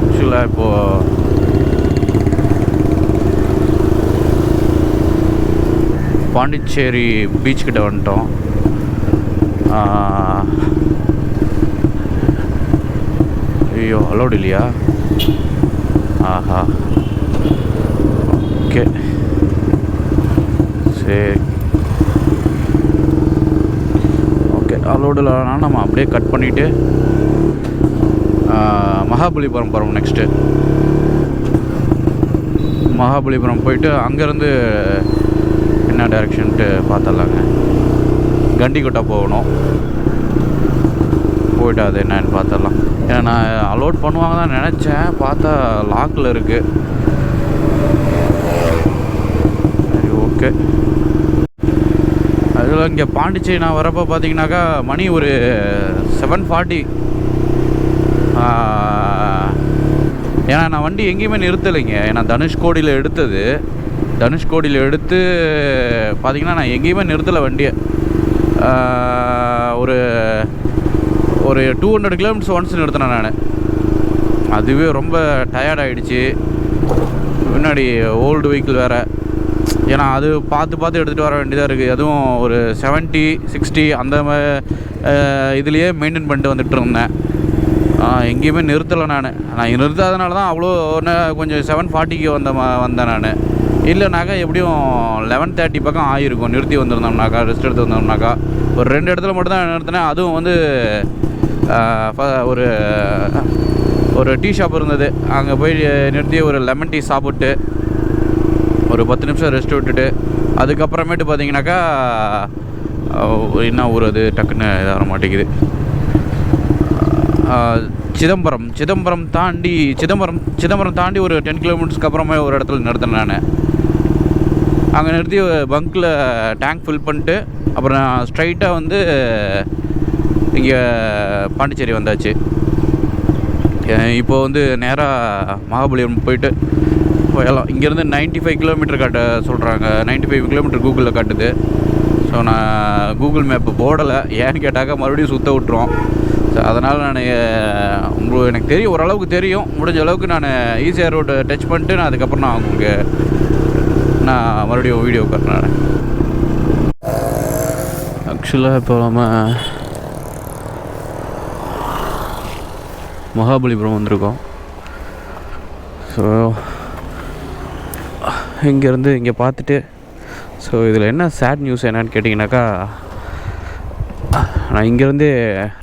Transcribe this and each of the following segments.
ஆக்சுவலாக இப்போது பாண்டிச்சேரி பீச் கிட்ட வந்துட்டோம். ஐயோ அலோடு இல்லையா? ஆஹா, ஓகே சரி, ஓகே. அலோடு இல்லைனா நம்ம அப்படியே கட் பண்ணிவிட்டு மகாபலிபுரம் போகிறோம். நெக்ஸ்ட்டு மகாபலிபுரம் போயிட்டு அங்கேருந்து என்ன டைரெக்ஷன்ட்டு பார்த்துடலாங்க. கண்டிக்கோட்டா போகணும். போய்ட்டு அது என்னன்னு பார்த்துடலாம். ஏன்னா நான் அலோட் பண்ணுவாங்க தான் நினச்சேன், பார்த்தா லாக்கில் இருக்குது. சரி, ஓகே. அதில் இங்கே பாண்டிச்சேரி நான் வரப்போ பார்த்தீங்கன்னாக்கா மணி ஒரு 7:40. ஏன்னா நான் வண்டி எங்கேயுமே நிறுத்தலைங்க. ஏன்னா தனுஷ்கோடியில் எடுத்தது. தனுஷ்கோடியில் எடுத்து பார்த்திங்கன்னா நான் எங்கேயுமே நிறுத்தலை வண்டியை. ஒரு 200 கிலோமீட்டர்ஸ் ஒன்ஸ் நிறுத்தினேன் நான். அதுவே ரொம்ப டயர்ட் ஆகிடுச்சு. முன்னாடி ஓல்டு வெஹிக்கிள் வேறு. ஏன்னா அது பார்த்து எடுத்துகிட்டு வர வேண்டியதாக இருக்குது. அதுவும் ஒரு 70-60 அந்த இதுலேயே மெயின்டைன் பண்ணிட்டு வந்துட்டு இருந்தேன். எங்கேயுமே நிறுத்தலை நான் நிறுத்தாதனால தான் அவ்வளோ கொஞ்சம் 7:40க்கு வந்தேன் நான். இல்லைனாக்கா எப்படியும் 11:30 பக்கம் ஆகிருக்கும் நிறுத்தி வந்திருந்தோம்னாக்கா, ரெஸ்ட் எடுத்து வந்தோம்னாக்கா. ஒரு 2 இடத்துல மட்டும் தான் நிறுத்தினேன். அதுவும் வந்து ஒரு டீ ஷாப் இருந்தது, அங்கே போய் நிறுத்தி ஒரு லெமன் டீ சாப்பிட்டு ஒரு 10 நிமிஷம் ரெஸ்ட் விட்டுட்டு அதுக்கப்புறமேட்டு பார்த்தீங்கன்னாக்கா என்ன ஊர் அது டக்குன்னு இதாக வர மாட்டேங்குது. சிதம்பரம் தாண்டி ஒரு 10 கிலோமீட்டர்ஸ்க்கு அப்புறமே ஒரு இடத்துல நிறுத்தினேன் நான். அங்கே நிறுத்தி பங்க்கில் டேங்க் ஃபில் பண்ணிட்டு அப்புறம் ஸ்ட்ரைட்டாக வந்து இங்கே பாண்டிச்சேரி வந்தாச்சு. இப்போது வந்து நேராக மகாபலிபுரம் போயிட்டு போயலாம். இங்கேருந்து 95 கிலோமீட்டர் காட்ட சொல்கிறாங்க. 95 கிலோமீட்டர் கூகுளில் காட்டுது. ஸோ நான் கூகுள் மேப்பு போடலை. ஏன்னு கேட்டாக்கா மறுபடியும் சுற்ற விட்டுரும். ஸோ அதனால் நான் எனக்கு தெரியும், ஓரளவுக்கு தெரியும். முடிஞ்ச அளவுக்கு நான் ஈஸியாக ரோடு டச் பண்ணிட்டு நான் அதுக்கப்புறம் நான் உங்களுக்கு மறுபடியும் வீடியோ காட்டுறேன். ஆக்சுவலாக இப்போ நம்ம மகாபலிபுரம் வந்திருக்கோம். ஸோ இங்கேருந்து இங்கே பார்த்துட்டு, ஸோ இதில் என்ன சேட் நியூஸ் என்னன்னு கேட்டிங்கனாக்கா, நான் இங்கேருந்து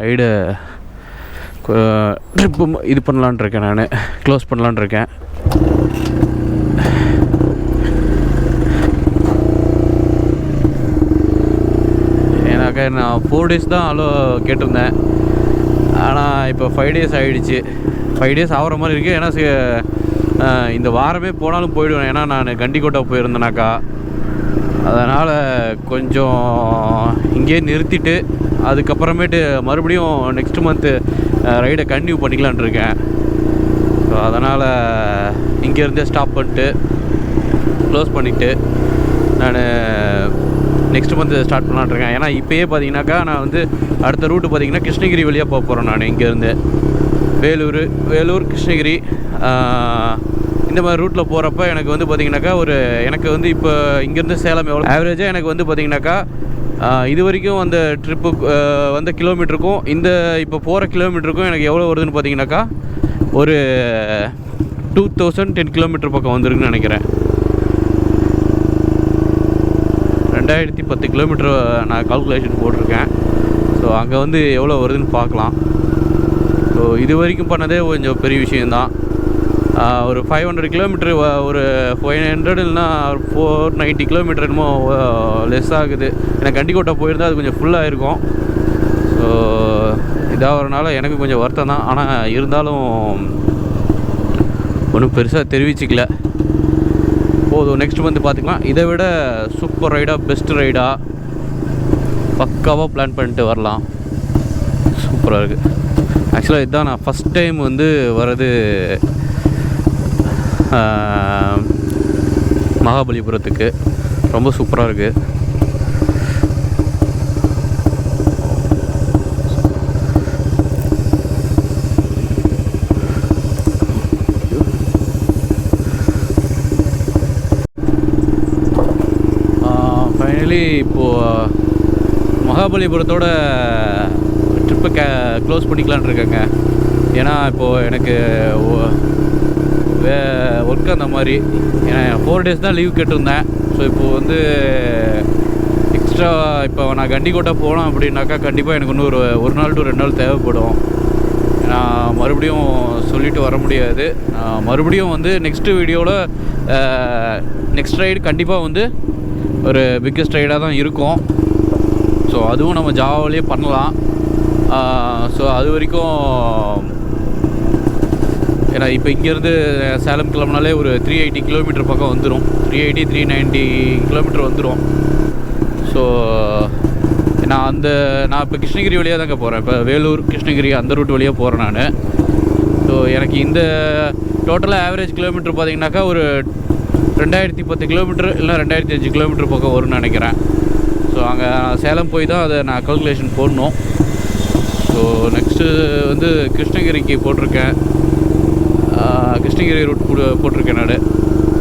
ரைடு ட்ரிப்பு இது பண்ணலான் இருக்கேன். நான் க்ளோஸ் பண்ணலான் இருக்கேன். ஏன்னாக்கா நான் 4 days தான் கேட்டிருந்தேன். ஆனால் இப்போ 5 days ஆகிடுச்சு. 5 days ஆகிற மாதிரி இருக்குது. ஏன்னா இந்த வாரமே போனாலும் போயிடுவேன். ஏன்னா நான் கண்டிக்கோட்டா போயிருந்தேனாக்கா, அதனால் கொஞ்சம் இங்கேயே நிறுத்திட்டு அதுக்கப்புறமேட்டு மறுபடியும் நெக்ஸ்ட் மந்த்து ரைடை கண்டினியூ பண்ணிக்கலான் இருக்கேன். ஸோ அதனால் இங்கேருந்தே ஸ்டாப் பண்ணிட்டு க்ளோஸ் பண்ணிவிட்டு நான் நெக்ஸ்ட் மந்த்து ஸ்டார்ட் பண்ணலான் இருக்கேன். ஏன்னா இப்போயே பார்த்தீங்கன்னாக்கா நான் வந்து அடுத்த ரூட்டு பார்த்திங்கன்னா கிருஷ்ணகிரி வழியாக போக போகிறேன். நான் இங்கேருந்து வேலூர் கிருஷ்ணகிரி இந்த மாதிரி ரூட்டில் போகிறப்ப எனக்கு வந்து பார்த்திங்கனாக்கா எனக்கு வந்து இப்போ இங்கேருந்து சேலம் எவ்வளோ ஆவரேஜாக எனக்கு வந்து பார்த்திங்கனாக்கா இது வரைக்கும் அந்த ட்ரிப்பு வந்த கிலோமீட்டருக்கும் இந்த இப்போ போகிற கிலோமீட்டருக்கும் எனக்கு எவ்வளோ வருதுன்னு பார்த்திங்கனாக்கா ஒரு 2010 கிலோமீட்டர் பக்கம் வந்துருக்குன்னு நினைக்கிறேன். 2010 கிலோமீட்டர் நான் கால்குலேஷன் போட்டிருக்கேன். ஸோ அங்கே வந்து எவ்வளோ வருதுன்னு பார்க்கலாம். ஸோ இது வரைக்கும் பண்ணதே கொஞ்சம் பெரிய விஷயந்தான். ஒரு 500 கிலோமீட்டர், ஒரு 500 இல்லைனா ஒரு 490 கிலோமீட்டர் என்னமோ லெஸ் ஆகுது. எனக்கு கண்டிக்கோட்டா போயிருந்தால் அது கொஞ்சம் ஃபுல்லாக இருக்கும். ஸோ இதாகிறனால எனக்கு கொஞ்சம் வருத்தம் தான். ஆனால் இருந்தாலும் ஒன்றும் பெருசாக தெரிவிச்சிக்கல. போதும், நெக்ஸ்ட் வந்து பார்த்துக்கலாம். இதை விட சூப்பர் ரைடாக, பெஸ்ட் ரைடாக பக்காவாக பிளான் பண்ணிட்டு வரலாம். சூப்பராக இருக்குது. ஆக்சுவலாக இதுதான் நான் ஃபஸ்ட் டைம் வந்து வர்றது மகாபலிபுரத்துக்கு. ரொம்ப சூப்பராக இருக்குது. ஆக்சுவலி இப்போது மகாபலிபுரத்தோட ட்ரிப்பை க்ளோஸ் பண்ணிக்கலான் இருக்கேங்க. ஏன்னா இப்போது எனக்கு ஒர்க் அந்த மாதிரி, ஏன்னா 4 days தான் லீவ் கேட்டிருந்தேன். ஸோ இப்போது வந்து எக்ஸ்ட்ரா இப்போ நான் கண்டிக்கோட்டை போனோம் அப்படின்னாக்கா கண்டிப்பாக எனக்கு இன்னும் ஒரு நாள் டு 2 நாள் தேவைப்படும். நான் மறுபடியும் சொல்லிவிட்டு வர முடியாது. மறுபடியும் வந்து நெக்ஸ்ட்டு வீடியோவில் நெக்ஸ்ட் ரைடு கண்டிப்பாக வந்து ஒரு பிக்கஸ்ட் ரைடாக தான் இருக்கும். ஸோ அதுவும் நம்ம ஜாவாலேயே பண்ணலாம். ஸோ அது வரைக்கும் ஏன்னா இப்போ இங்கேருந்து சேலம் கிளம்புனாலே ஒரு 380 கிலோமீட்டர் பக்கம் வந்துடும். 390 கிலோமீட்டர் வந்துடும். ஸோ நான் இப்போ கிருஷ்ணகிரி வழியாக தாங்க போகிறேன். இப்போ வேலூர் கிருஷ்ணகிரி அந்த ரூட் வழியாக போகிறேன் நான். ஸோ எனக்கு இந்த டோட்டலாக ஆவரேஜ் கிலோமீட்டர் பார்த்திங்கனாக்கா ஒரு 2010 கிலோமீட்டர் இல்லை 2005 கிலோமீட்டர் பக்கம் வரும்னு நினைக்கிறேன். ஸோ அங்கே சேலம் போய் தான் அதை நான் கால்குலேஷன் போடணும். ஸோ நெக்ஸ்ட்டு வந்து கிருஷ்ணகிரிக்கு போட்டிருக்கேன். கிருஷ்ணகிரி ரூட் போட்டிருக்கேன் நான்.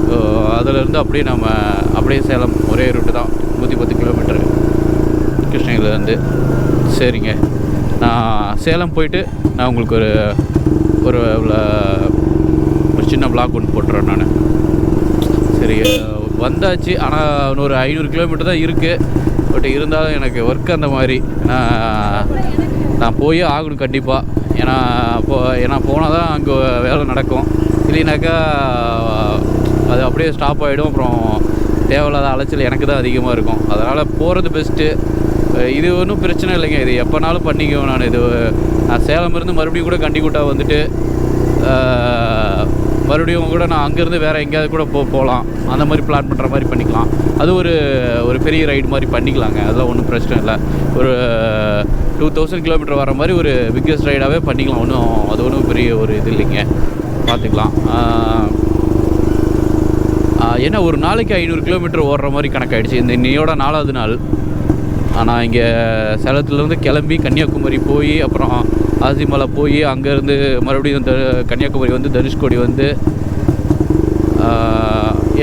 ஸோ அதிலேருந்து அப்படியே சேலம் ஒரே ரூட்டு தான், 110 கிலோமீட்டரு கிருஷ்ணகிரிலேருந்து. சரிங்க, நான் சேலம் போயிட்டு நான் உங்களுக்கு ஒரு சின்ன பிளாக் ஒன்று போட்டுறேன் நான். சரி, வந்தாச்சு. ஆனால் இன்னொரு 500 கிலோமீட்டர் தான் இருக்குது. பட் இருந்தாலும் எனக்கு ஒர்க் அந்த மாதிரி நான் போயே ஆகணும் கண்டிப்பாக. ஏன்னா போனால் தான் அங்கே வேலை நடக்கும். இல்லைனாக்கா அது அப்படியே ஸ்டாப் ஆகிடும். அப்புறம் தேவையில்லாத அலைச்சல் எனக்கு தான் அதிகமாக இருக்கும். அதனால் போகிறது பெஸ்ட்டு. இது ஒன்றும் பிரச்சனை இல்லைங்க. இது எப்போனாலும் பண்ணிக்குவேன் நான் சேலம் இருந்து மறுபடியும் கூட கண்டிக்கூட்டா வந்துட்டு மறுபடியும் கூட நான் அங்கேருந்து வேறு எங்கேயாவது கூட போகலாம். அந்த மாதிரி பிளான் பண்ணுற மாதிரி பண்ணிக்கலாம். அது ஒரு பெரிய ரைடு மாதிரி பண்ணிக்கலாங்க. அதெல்லாம் ஒன்றும் பிரச்சனை இல்லை. ஒரு 2000 கிலோமீட்டர் வர மாதிரி ஒரு பிக்கஸ்ட் ரைடாகவே பண்ணிக்கலாம். அது ஒன்றும் பெரிய ஒரு இது இல்லைங்க, பார்த்துக்கலாம். ஏன்னா ஒரு நாளைக்கு 500 கிலோமீட்டர் ஓடுற மாதிரி கணக்காயிடுச்சு. இன்னையோட 4வது நாள். ஆனால் இங்கே சேலத்துலேருந்து கிளம்பி கன்னியாகுமரி போய் அப்புறம் azhimala போய் அங்கேருந்து மறுபடியும் கன்னியாகுமரி வந்து தனுஷ்கோடி வந்து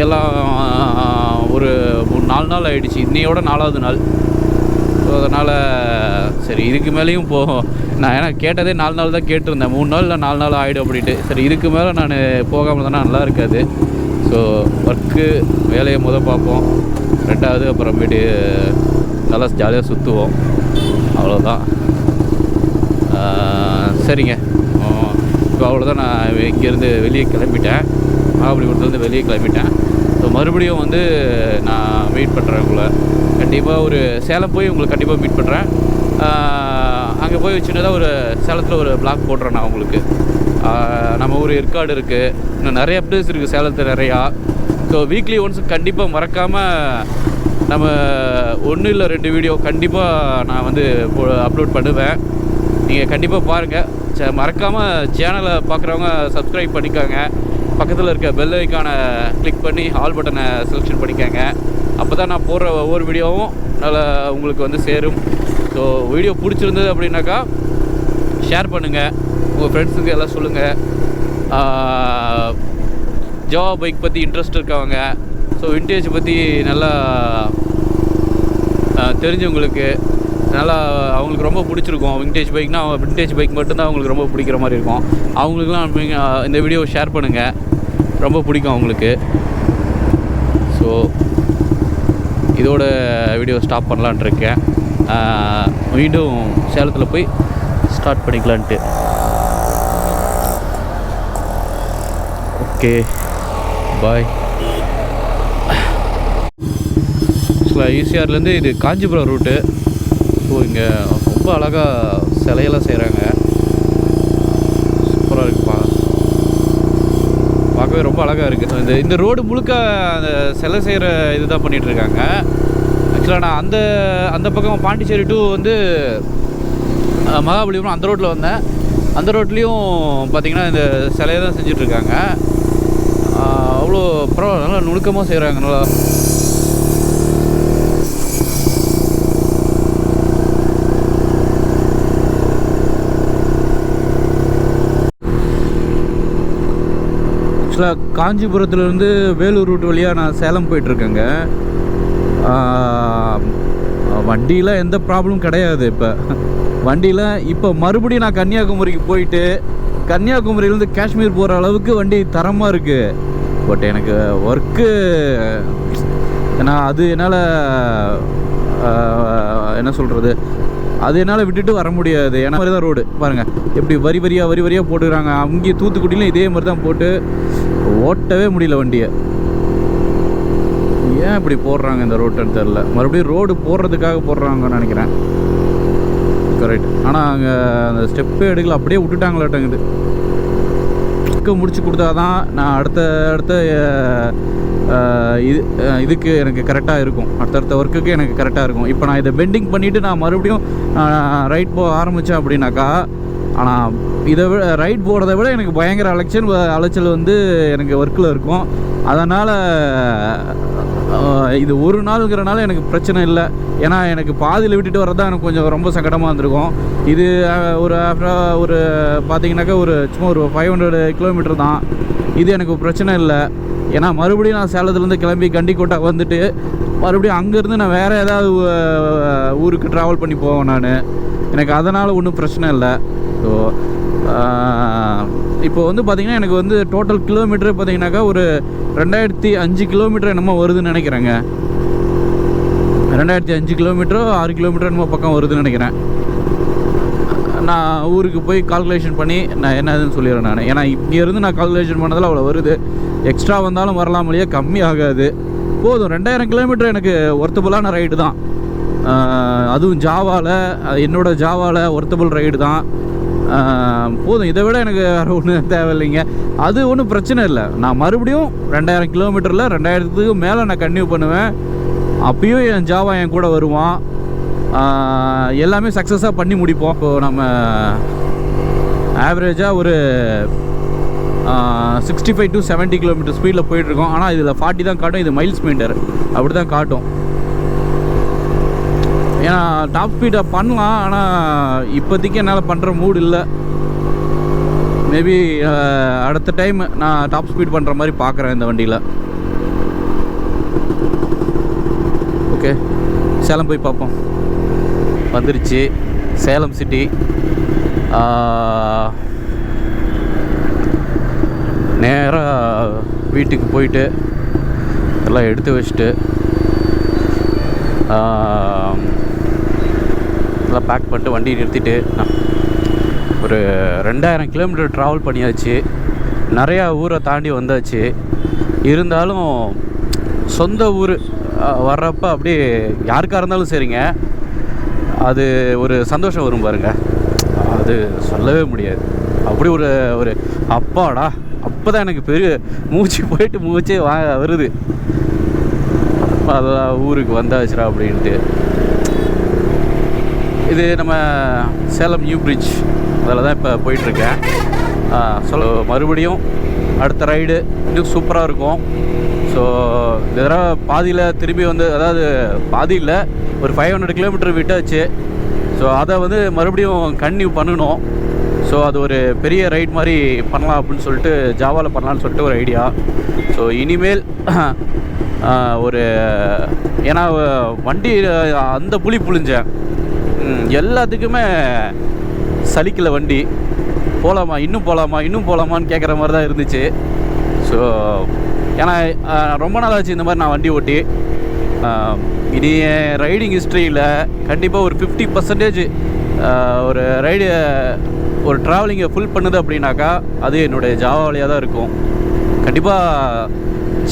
எல்லாம் ஒரு 4 நாள் ஆகிடுச்சு. இன்னையோட 4வது நாள். ஸோ அதனால் சரி, இதுக்கு மேலேயும் நான் ஏன்னா கேட்டதே 4 நாள் தான் கேட்டிருந்தேன். 3 நாள் இல்லை 4 நாள் ஆகிடும் அப்படின்ட்டு. சரி, இதுக்கு மேலே நான் போகாமல் தானே நல்லா இருக்காது. ஸோ ஒர்க்கு வேலையை பார்ப்போம். 2வது அப்புறமேட்டு நல்லா ஜாலியாக சுற்றுவோம். அவ்வளோதான். சரிங்க, இப்போ அவ்வளோதான். நான் இங்கேருந்து வெளியே கிளம்பிட்டேன். மகாபலிபுரத்துலேருந்து வெளியே கிளம்பிட்டேன். ஸோ மறுபடியும் வந்து நான் மீட் பண்ணுறேன் உங்களை. கண்டிப்பாக ஒரு சேலம் போய் உங்களுக்கு கண்டிப்பாக மீட் பண்ணுறேன். அங்கே போய் சின்னதாக ஒரு சேலத்தில் ஒரு பிளாக் போடுறேன் நான் உங்களுக்கு. நம்ம ஊர் ஏற்காடு இருக்குது, இன்னும் நிறைய பிளேஸ் இருக்குது சேலத்தில் நிறையா. ஸோ வீக்லி ஒன்ஸ் கண்டிப்பாக மறக்காமல் நம்ம 1 இல்லை 2 வீடியோ கண்டிப்பாக நான் வந்து அப்லோட் பண்ணுவேன். நீங்கள் கண்டிப்பாக பாருங்கள். மறக்காமல் சேனலை பார்க்குறவங்க சப்ஸ்கிரைப் பண்ணிக்காங்க. பக்கத்தில் இருக்க பெல் ஐக்கானை கிளிக் பண்ணி ஆல் பட்டனை செலெக்ஷன் பண்ணிக்காங்க. அப்போ தான் நான் போடுற ஒவ்வொரு வீடியோவும் நல்லா உங்களுக்கு வந்து சேரும். ஸோ வீடியோ பிடிச்சிருந்தது அப்படின்னாக்கா ஷேர் பண்ணுங்கள், உங்கள் ஃப்ரெண்ட்ஸுக்கு எல்லாம் சொல்லுங்கள். ஜாவா பைக் பற்றி இன்ட்ரெஸ்ட் இருக்கவங்க, ஸோ விண்டேஜ் பற்றி நல்லா தெரிஞ்சவங்களுக்கு, நல்லா அவங்களுக்கு ரொம்ப பிடிச்சிருக்கும். விண்டேஜ் பைக் மட்டும்தான் அவங்களுக்கு ரொம்ப பிடிக்கிற மாதிரி இருக்கும். அவங்களுக்குலாம் இந்த வீடியோவை ஷேர் பண்ணுங்கள், ரொம்ப பிடிக்கும் அவங்களுக்கு. ஸோ இதோட வீடியோ ஸ்டாப் பண்ணலான்ட்டு இருக்கேன். மீண்டும் சேலத்தில் போய் ஸ்டார்ட் பண்ணிக்கலான்ட்டு. ஓகே, பாய். ஆக்சுவலாக ஈசிஆர்லேருந்து இது காஞ்சிபுரம் ரூட்டு. ஸோ இங்கே ரொம்ப அழகாக சிலையெல்லாம் செய்கிறாங்க. சூப்பராக இருக்குப்பா, பார்க்கவே ரொம்ப அழகாக இருக்குது. இந்த ரோடு முழுக்க அந்த சிலை செய்கிற இது தான் பண்ணிகிட்ருக்காங்க. ஆக்சுவலாக நான் அந்த பக்கம் பாண்டிச்சேரி டூ வந்து மகாபலிபுரம் அந்த ரோட்டில் வந்தேன். அந்த ரோட்லேயும் பார்த்திங்கன்னா இந்த சிலையை தான் செஞ்சிட்ருக்காங்க. அவ்வளோ பரவாயில்ல, நல்லா நுணுக்கமாக செய்கிறாங்க. நல்லா ஆக்சுவலாக காஞ்சிபுரத்துலேருந்து வேலூர் ரூட் வழியாக நான் சேலம் போயிட்டுருக்கேங்க. வண்டியில் எந்த ப்ராப்ளமும் கிடையாது. இப்போ வண்டியில் இப்போ மறுபடியும் நான் கன்னியாகுமரிக்கு போயிட்டு கன்னியாகுமரியிலேருந்து காஷ்மீர் போகிற அளவுக்கு வண்டி தரமாக இருக்குது. பட் எனக்கு ஒர்க்கு ஏன்னா அது என்னால் என்ன சொல்கிறது, அது என்னால் விட்டுட்டு வர முடியாது. ஏன்னா மாதிரி தான் ரோடு பாருங்கள், எப்படி வரி வரியாக போட்டுக்கிறாங்க. அங்கேயே தூத்துக்குடியிலும் இதே மாதிரி தான் போட்டு ஓட்டவே முடியல வண்டியை. ஏன் இப்படி போடுறாங்க இந்த ரோட்டுன்னு தெரில. மறுபடியும் ரோடு போடுறதுக்காக போடுறாங்கன்னு நினைக்கிறேன். கரெக்ட். ஆனால் அங்கே அந்த ஸ்டெப்பே எடுக்கல, அப்படியே விட்டுட்டாங்களாட்டங்குது. முடிச்சு கொடுத்தா தான் நான் அடுத்த இதுக்கு எனக்கு கரெக்டாக இருக்கும். அடுத்தடுத்த ஒர்க்குக்கு எனக்கு கரெக்டாக இருக்கும். இப்போ நான் இதை பெண்டிங் பண்ணிவிட்டு நான் மறுபடியும் ரைட் போக ஆரம்பித்தேன் அப்படின்னாக்கா, ஆனால் இதை விட ரைட் போகிறத விட எனக்கு பயங்கர அலைச்சல் வந்து எனக்கு ஒர்க்கில் இருக்கும். அதனால் இது ஒரு நாளுங்கிறனால எனக்கு பிரச்சனை இல்லை. ஏன்னா எனக்கு பாதியில் விட்டுட்டு வரதான் எனக்கு கொஞ்சம் ரொம்ப சங்கடமாக இருந்திருக்கும். இது ஒரு பார்த்தீங்கன்னாக்கா சும்மா ஒரு 500 கிலோமீட்டர் தான். இது எனக்கு பிரச்சனை இல்லை. ஏன்னா மறுபடியும் நான் சேலத்துலேருந்து கிளம்பி கண்டிக்கோட்டா வந்துட்டு மறுபடியும் அங்கேருந்து நான் வேறு ஏதாவது ஊருக்கு ட்ராவல் பண்ணி போவேன் நான். எனக்கு அதனால் ஒன்றும் பிரச்சனை இல்லை. ஸோ இப்போ வந்து பார்த்திங்கன்னா எனக்கு வந்து டோட்டல் கிலோமீட்டர் பார்த்திங்கனாக்கா ஒரு 2005 கிலோமீட்டர் என்னமோ வருதுன்னு நினைக்கிறேங்க. 2005 கிலோமீட்டரோ 6 கிலோமீட்டர் என்னமோ பக்கம் வருதுன்னு நினைக்கிறேன். நான் ஊருக்கு போய் கால்குலேஷன் பண்ணி நான் என்னதுன்னு சொல்லிடுறேன் நான். ஏன்னா இங்கேருந்து நான் கால்குலேஷன் பண்ணதில் அவ்வளோ வருது. எக்ஸ்ட்ரா வந்தாலும் வரலாம் இல்லையா, கம்மி ஆகாது. போதும். 2000 கிலோமீட்டர் எனக்கு ஒர்த்தபுளான ரைடு தான். அதுவும் என்னோடய ஜாவாவில் ஒர்த்தபுள் ரைடு தான். போதும். இதை விட எனக்கு வேறு ஒன்றும் தேவையில்லைங்க. அது ஒன்றும் பிரச்சனை இல்லை. நான் மறுபடியும் 2000 கிலோமீட்டரில் 2000க்கு மேலே நான் கன்டினியூ பண்ணுவேன். அப்பயும் என் ஜாவா என் கூட வருவான். எல்லாமே சக்ஸஸாக பண்ணி முடிப்போம். இப்போது நம்ம ஆவரேஜாக ஒரு 65 to 70 கிலோமீட்டர் ஸ்பீடில் போயிட்டுருக்கோம். ஆனால் இதில் 40 தான் காட்டும். இது மைல்ஸ் மீட்டர் அப்படி தான் காட்டும். ஏன்னா டாப் ஸ்பீடை பண்ணலாம், ஆனால் இப்போதைக்கு என்னால் பண்ணுற மூடு இல்லை. மேபி அடுத்த டைம் நான் டாப் ஸ்பீட் பண்ணுற மாதிரி பார்க்குறேன் இந்த வண்டியில். ஓகே, சேலம் போய் பார்ப்போம். வந்துருச்சு சேலம் சிட்டி. நேராக வீட்டுக்கு போயிட்டு எல்லாம் எடுத்து வச்சுட்டு எல்லாம் பேக் பண்ணிட்டு வண்டி நிறுத்திட்டு ஒரு 2000 கிலோமீட்டர் ட்ராவல் பண்ணியாச்சு. நிறையா ஊரை தாண்டி வந்தாச்சு. இருந்தாலும் சொந்த ஊர் வர்றப்போ அப்படியே யாருக்காக இருந்தாலும் சரிங்க, அது ஒரு சந்தோஷம் வரும் பாருங்க. அது சொல்லவே முடியாது. அப்படி ஒரு அப்பாடா, அப்போ தான் எனக்கு பெரிய மூச்சே வருது. அதான் ஊருக்கு வந்தாச்சுரா அப்படின்ட்டு. இது நம்ம சேலம் நியூ பிரிட்ஜ், அதில் தான் இப்போ போயிட்டுருக்கேன். மறுபடியும் அடுத்த ரைடு இன்னும் சூப்பராக இருக்கும். ஸோ இந்த தடவை பாதியில் திரும்பி வந்து, அதாவது பாதியில் ஒரு 500 கிலோமீட்டர் விட்டாச்சு. ஸோ அதை வந்து மறுபடியும் கன்டினியூ பண்ணணும். ஸோ அது ஒரு பெரிய ரைட் மாதிரி பண்ணலாம் அப்படின்னு சொல்லிட்டு ஜாவாவில் பண்ணலான்னு சொல்லிட்டு ஒரு ஐடியா. ஸோ இனிமேல் ஏன்னா வண்டி அந்த புளிஞ்சேன், எல்லாத்துக்குமே சலிக்கலை வண்டி. இன்னும் போகலாமான்னு கேட்குற மாதிரி தான் இருந்துச்சு. ஸோ ஏன்னா ரொம்ப நாள் ஆச்சு இந்த மாதிரி நான் வண்டி ஓட்டி. இனி என் ரைடிங் ஹிஸ்ட்ரியில் கண்டிப்பாக ஒரு 50% ஒரு ட்ராவலிங்கை ஃபுல் பண்ணுது அப்படின்னாக்கா அது என்னுடைய ஜாவா வழியாக தான் இருக்கும். கண்டிப்பாக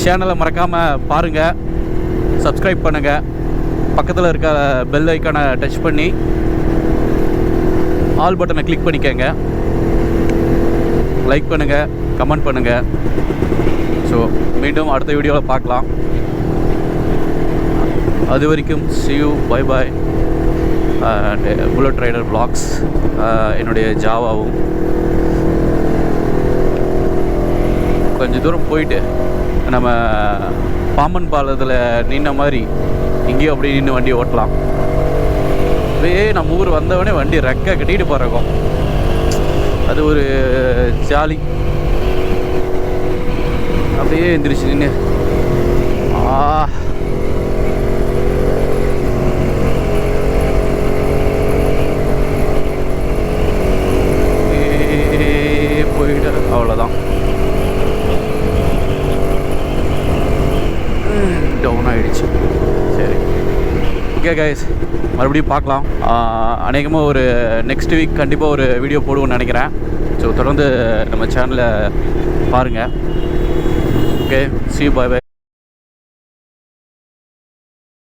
சேனலை மறக்காமல் பாருங்கள், சப்ஸ்கிரைப் பண்ணுங்கள், பக்கத்தில் இருக்க பெல் ஐக்கானை டச் பண்ணி ஆல் பட்டனை கிளிக் பண்ணிக்கங்க, லைக் பண்ணுங்கள், கமெண்ட் பண்ணுங்கள். ஸோ மீண்டும் அடுத்த வீடியோவில் பார்க்கலாம். அது வரைக்கும் see you, bye bye. And bullet rider vlogs, என்னுடைய ஜாவாவும் கொஞ்சம் தூரம் போயிட்டு நம்ம பாம்பன் பாலத்தில் நின்ன மாதிரி இங்கேயும் அப்படியே நின்று வண்டி ஓட்டலாம். அப்படியே நம்ம ஊர் வந்தவொடனே வண்டி ரெக்கை கட்டிட்டு போகிறோம். அது ஒரு ஜாலி. அப்படியே எந்திரிச்சு நின்று ஓகே கைஸ், மறுபடியும் பார்க்கலாம். அநேகமாக ஒரு நெக்ஸ்ட் வீக் கண்டிப்பாக ஒரு வீடியோ போடுவோன்னு நினைக்கிறேன். ஸோ தொடர்ந்து நம்ம சேனலை பாருங்கள். Okay, see you, bye bye.